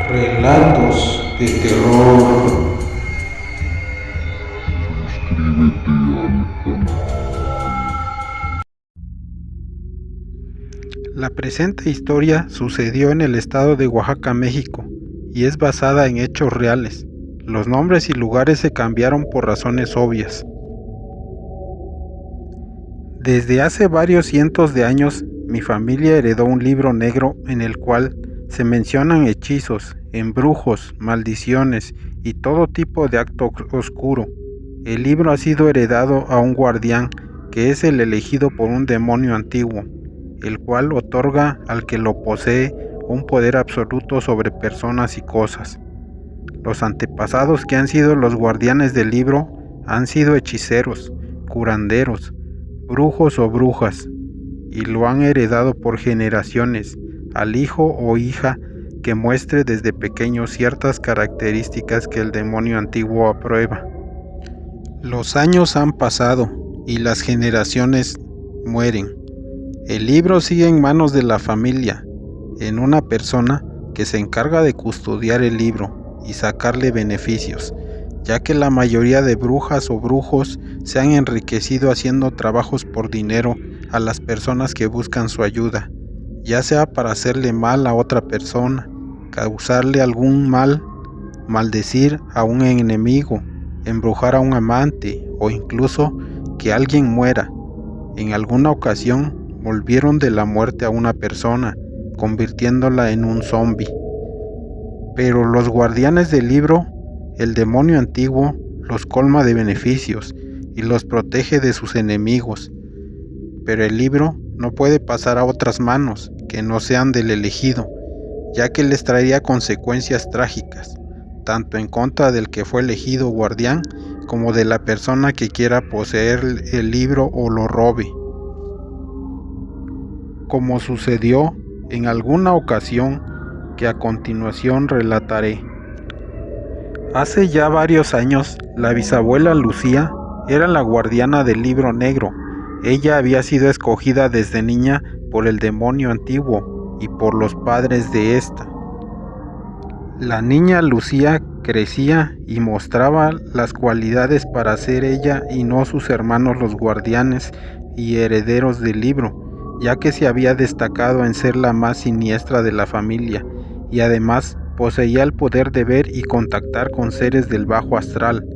Relatos de terror. Suscríbete al canal. La presente historia sucedió en el estado de Oaxaca, México, y es basada en hechos reales. Los nombres y lugares se cambiaron por razones obvias. Desde hace varios cientos de años, mi familia heredó un libro negro en el cual se mencionan hechizos, embrujos, maldiciones y todo tipo de acto oscuro. El libro ha sido heredado a un guardián que es el elegido por un demonio antiguo, el cual otorga al que lo posee un poder absoluto sobre personas y cosas. Los antepasados que han sido los guardianes del libro han sido hechiceros, curanderos, brujos o brujas, y lo han heredado por generaciones al hijo o hija que muestre desde pequeño ciertas características que el demonio antiguo aprueba. Los años han pasado y las generaciones mueren. El libro sigue en manos de la familia, en una persona que se encarga de custodiar el libro y sacarle beneficios, ya que la mayoría de brujas o brujos se han enriquecido haciendo trabajos por dinero a las personas que buscan su ayuda, ya sea para hacerle mal a otra persona, causarle algún mal, maldecir a un enemigo, embrujar a un amante o incluso que alguien muera. En alguna ocasión volvieron de la muerte a una persona, convirtiéndola en un zombi. Pero los guardianes del libro, el demonio antiguo, los colma de beneficios y los protege de sus enemigos. Pero el libro no puede pasar a otras manos que no sean del elegido, ya que les traería consecuencias trágicas, tanto en contra del que fue elegido guardián como de la persona que quiera poseer el libro o lo robe. Como sucedió en alguna ocasión que a continuación relataré. Hace ya varios años, la bisabuela Lucía era la guardiana del libro negro. Ella había sido escogida desde niña por el demonio antiguo y por los padres de esta. La niña Lucía crecía y mostraba las cualidades para ser ella y no sus hermanos los guardianes y herederos del libro, ya que se había destacado en ser la más siniestra de la familia y además poseía el poder de ver y contactar con seres del bajo astral.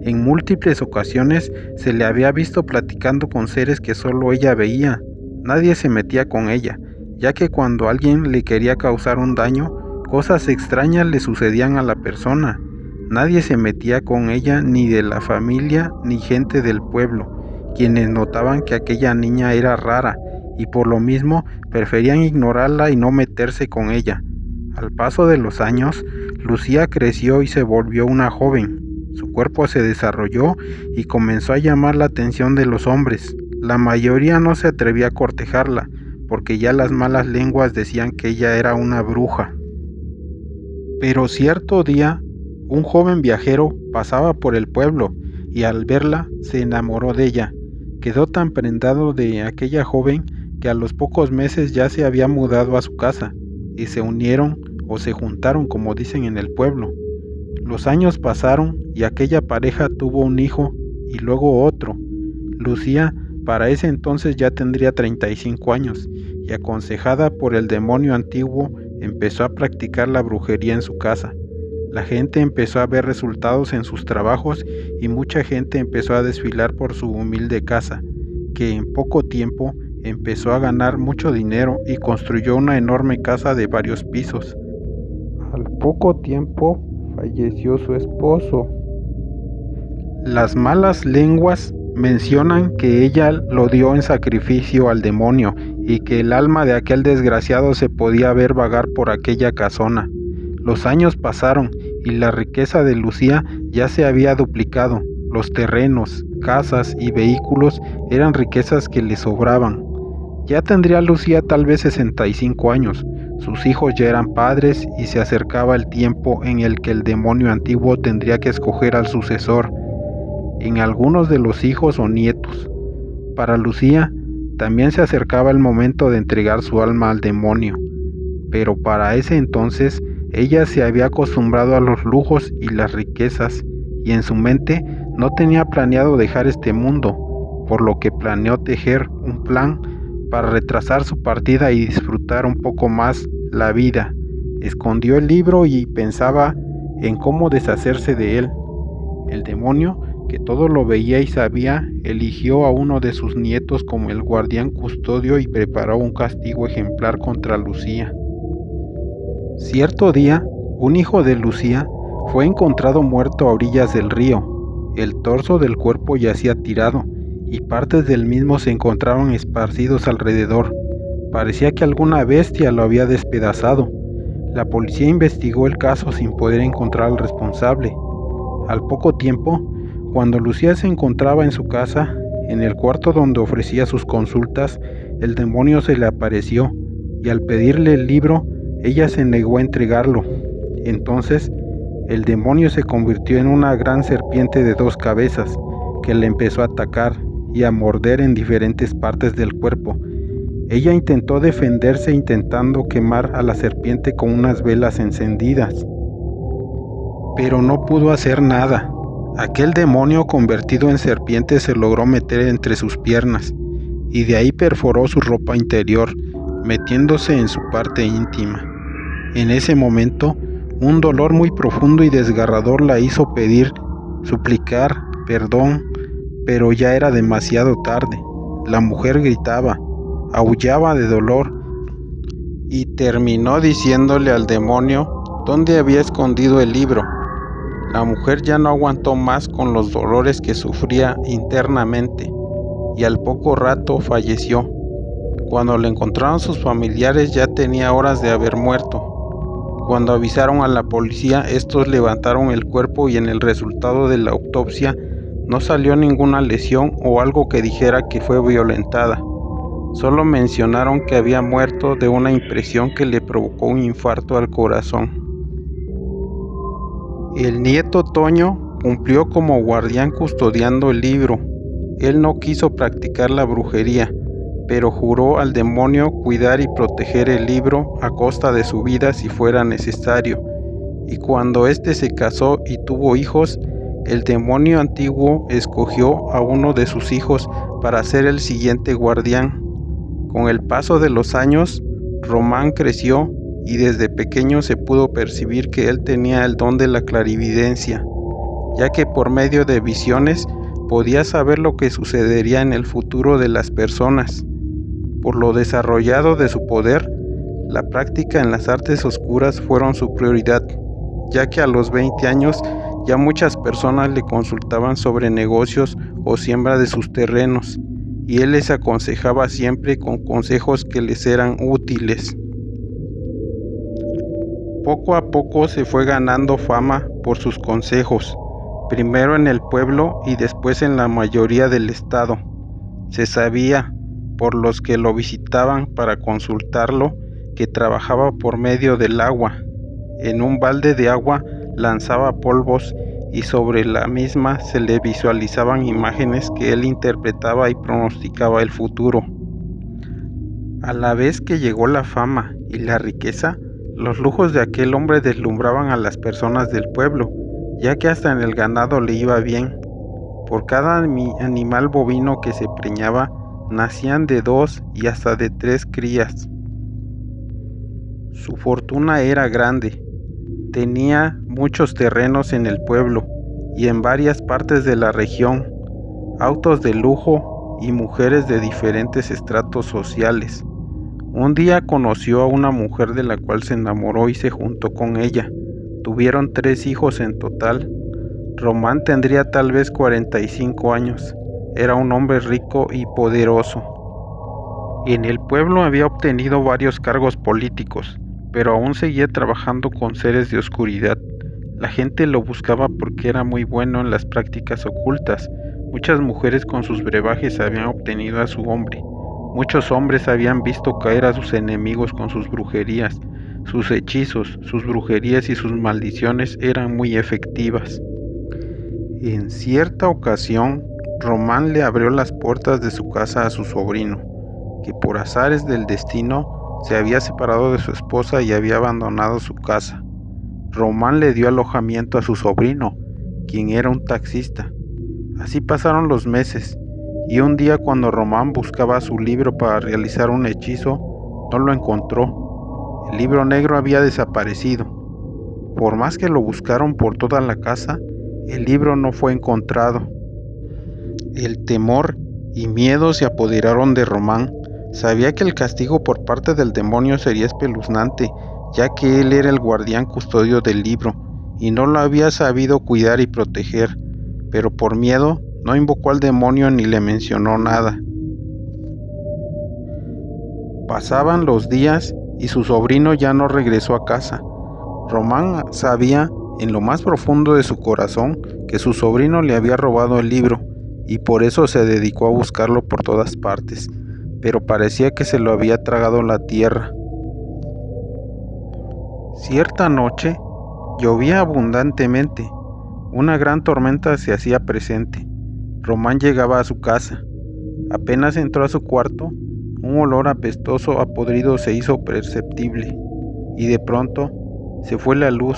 En múltiples ocasiones se le había visto platicando con seres que solo ella veía. Nadie se metía con ella, ya que cuando alguien le quería causar un daño, cosas extrañas le sucedían a la persona. Nadie se metía con ella, ni de la familia ni gente del pueblo, quienes notaban que aquella niña era rara y por lo mismo preferían ignorarla y no meterse con ella. Al paso de los años, Lucía creció y se volvió una joven. Su cuerpo se desarrolló y comenzó a llamar la atención de los hombres. La mayoría no se atrevía a cortejarla, porque ya las malas lenguas decían que ella era una bruja. Pero cierto día, un joven viajero pasaba por el pueblo y al verla se enamoró de ella. Quedó tan prendado de aquella joven que a los pocos meses ya se había mudado a su casa y se unieron o se juntaron, como dicen en el pueblo. Los años pasaron y aquella pareja tuvo un hijo y luego otro. Lucía para ese entonces ya tendría 35 años y aconsejada por el demonio antiguo empezó a practicar la brujería en su casa. La gente empezó a ver resultados en sus trabajos y mucha gente empezó a desfilar por su humilde casa, que en poco tiempo empezó a ganar mucho dinero y construyó una enorme casa de varios pisos. Al poco tiempo falleció su esposo. Las malas lenguas mencionan que ella lo dio en sacrificio al demonio y que el alma de aquel desgraciado se podía ver vagar por aquella casona. Los años pasaron y la riqueza de Lucía ya se había duplicado. Los terrenos, casas y vehículos eran riquezas que le sobraban. Ya tendría Lucía tal vez 65 años. Sus hijos ya eran padres y se acercaba el tiempo en el que el demonio antiguo tendría que escoger al sucesor en algunos de los hijos o nietos. Para Lucía también se acercaba el momento de entregar su alma al demonio. pero para ese entonces ella se había acostumbrado a los lujos y las riquezas, y en su mente no tenía planeado dejar este mundo, por lo que planeó tejer un plan para retrasar su partida y disfrutar un poco más la vida. Escondió el libro y pensaba en cómo deshacerse de él. El demonio, que todo lo veía y sabía, eligió a uno de sus nietos como el guardián custodio y preparó un castigo ejemplar contra Lucía. Cierto día, un hijo de Lucía fue encontrado muerto a orillas del río. El torso del cuerpo yacía tirado y partes del mismo se encontraban esparcidos alrededor. Parecía que alguna bestia lo había despedazado. La policía investigó el caso sin poder encontrar al responsable. Al poco tiempo, cuando Lucía se encontraba en su casa, en el cuarto donde ofrecía sus consultas, el demonio se le apareció y al pedirle el libro, ella se negó a entregarlo. Entonces, el demonio se convirtió en una gran serpiente de 2 cabezas que le empezó a atacar y a morder en diferentes partes del cuerpo. Ella intentó defenderse intentando quemar a la serpiente con unas velas encendidas, pero no pudo hacer nada. Aquel demonio convertido en serpiente se logró meter entre sus piernas y de ahí perforó su ropa interior, metiéndose en su parte íntima. En ese momento, un dolor muy profundo y desgarrador la hizo pedir, suplicar perdón, pero ya era demasiado tarde. La mujer gritaba, aullaba de dolor y terminó diciéndole al demonio dónde había escondido el libro. La mujer ya no aguantó más con los dolores que sufría internamente y al poco rato falleció. Cuando la encontraron sus familiares ya tenía horas de haber muerto. Cuando avisaron a la policía, estos levantaron el cuerpo y en el resultado de la autopsia no salió ninguna lesión o algo que dijera que fue violentada. Solo mencionaron que había muerto de una impresión que le provocó un infarto al corazón. El nieto Toño cumplió como guardián custodiando el libro. Él no quiso practicar la brujería, pero juró al demonio cuidar y proteger el libro a costa de su vida si fuera necesario. Y cuando éste se casó y tuvo hijos, el demonio antiguo escogió a uno de sus hijos para ser el siguiente guardián. Con el paso de los años, Román creció y desde pequeño se pudo percibir que él tenía el don de la clarividencia, ya que por medio de visiones podía saber lo que sucedería en el futuro de las personas. Por lo desarrollado de su poder, la práctica en las artes oscuras fueron su prioridad, ya que a los 20 años ya muchas personas le consultaban sobre negocios o siembra de sus terrenos, y él les aconsejaba siempre con consejos que les eran útiles. Poco a poco se fue ganando fama por sus consejos, primero en el pueblo y después en la mayoría del estado. Se sabía, por los que lo visitaban para consultarlo, que trabajaba por medio del agua. En un balde de agua lanzaba polvos y sobre la misma se le visualizaban imágenes que él interpretaba y pronosticaba el futuro. A la vez que llegó la fama y la riqueza, los lujos de aquel hombre deslumbraban a las personas del pueblo, ya que hasta en el ganado le iba bien. Por cada animal bovino que se preñaba, nacían de 2 y hasta de 3 crías. Su fortuna era grande. Tenía muchos terrenos en el pueblo y en varias partes de la región, autos de lujo y mujeres de diferentes estratos sociales. Un día conoció a una mujer de la cual se enamoró y se juntó con ella. Tuvieron 3 hijos en total. Román tendría tal vez 45 años. Era un hombre rico y poderoso. En el pueblo había obtenido varios cargos políticos, pero aún seguía trabajando con seres de oscuridad. La gente lo buscaba porque era muy bueno en las prácticas ocultas. Muchas mujeres con sus brebajes habían obtenido a su hombre. Muchos hombres habían visto caer a sus enemigos con sus brujerías. Sus hechizos, sus brujerías y sus maldiciones eran muy efectivas. En cierta ocasión, Román le abrió las puertas de su casa a su sobrino, que por azares del destino se había separado de su esposa y había abandonado su casa. Román le dio alojamiento a su sobrino, quien era un taxista. Así pasaron los meses, y un día cuando Román buscaba su libro para realizar un hechizo, no lo encontró. El libro negro había desaparecido. Por más que lo buscaron por toda la casa, el libro no fue encontrado. El temor y miedo se apoderaron de Román. Sabía que el castigo por parte del demonio sería espeluznante, ya que él era el guardián custodio del libro, y no lo había sabido cuidar y proteger, pero por miedo no invocó al demonio ni le mencionó nada. Pasaban los días y su sobrino ya no regresó a casa. Román sabía en lo más profundo de su corazón que su sobrino le había robado el libro, y por eso se dedicó a buscarlo por todas partes, pero parecía que se lo había tragado la tierra. Cierta noche llovía abundantemente. Una gran tormenta se hacía presente. Román llegaba a su casa. Apenas entró a su cuarto, un olor apestoso a podrido se hizo perceptible, y de pronto se fue la luz,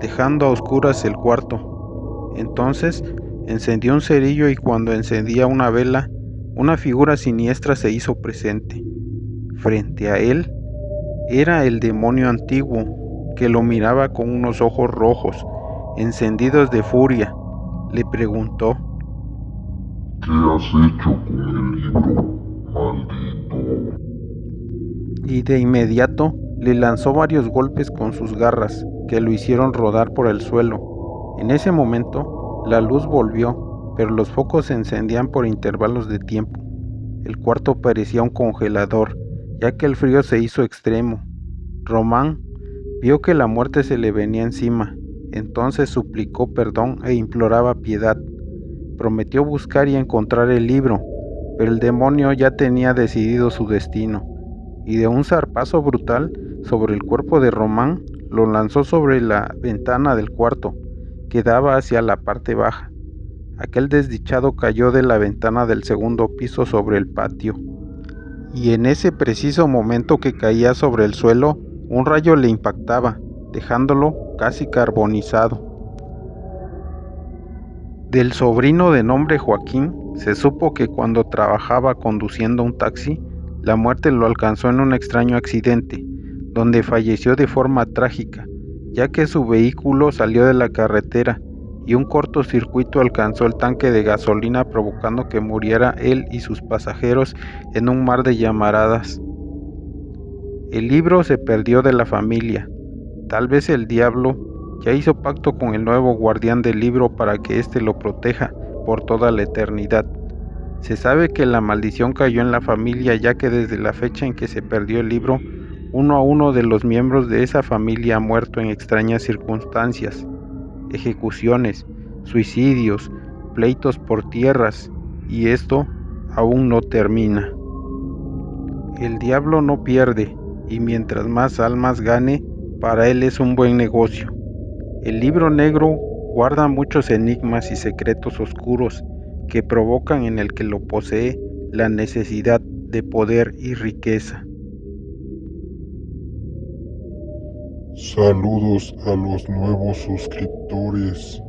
dejando a oscuras el cuarto. Entonces encendió un cerillo y cuando encendía una vela, una figura siniestra se hizo presente. Frente a él era el demonio antiguo, que lo miraba con unos ojos rojos, encendidos de furia. Le preguntó: ¿Qué has hecho con el libro, maldito? y de inmediato le lanzó varios golpes con sus garras, que lo hicieron rodar por el suelo. En ese momento, la luz volvió, pero los focos se encendían por intervalos de tiempo. El cuarto parecía un congelador, ya que el frío se hizo extremo. Román vio que la muerte se le venía encima, entonces suplicó perdón e imploraba piedad. Prometió buscar y encontrar el libro, pero el demonio ya tenía decidido su destino, y de un zarpazo brutal sobre el cuerpo de Román lo lanzó sobre la ventana del cuarto, que daba hacia la parte baja. Aquel desdichado cayó de la ventana del segundo piso sobre el patio, y en ese preciso momento que caía sobre el suelo, un rayo le impactaba, dejándolo casi carbonizado. Del sobrino de nombre Joaquín se supo que cuando trabajaba conduciendo un taxi, la muerte lo alcanzó en un extraño accidente, donde falleció de forma trágica, ya que su vehículo salió de la carretera y un cortocircuito alcanzó el tanque de gasolina, provocando que muriera él y sus pasajeros en un mar de llamaradas. El libro se perdió de la familia. Tal vez el diablo ya hizo pacto con el nuevo guardián del libro para que éste lo proteja por toda la eternidad. Se sabe que la maldición cayó en la familia, ya que desde la fecha en que se perdió el libro, uno a uno de los miembros de esa familia ha muerto en extrañas circunstancias: ejecuciones, suicidios, pleitos por tierras, y esto aún no termina. El diablo no pierde, y mientras más almas gane, para él es un buen negocio. El libro negro guarda muchos enigmas y secretos oscuros que provocan en el que lo posee la necesidad de poder y riqueza. Saludos a los nuevos suscriptores.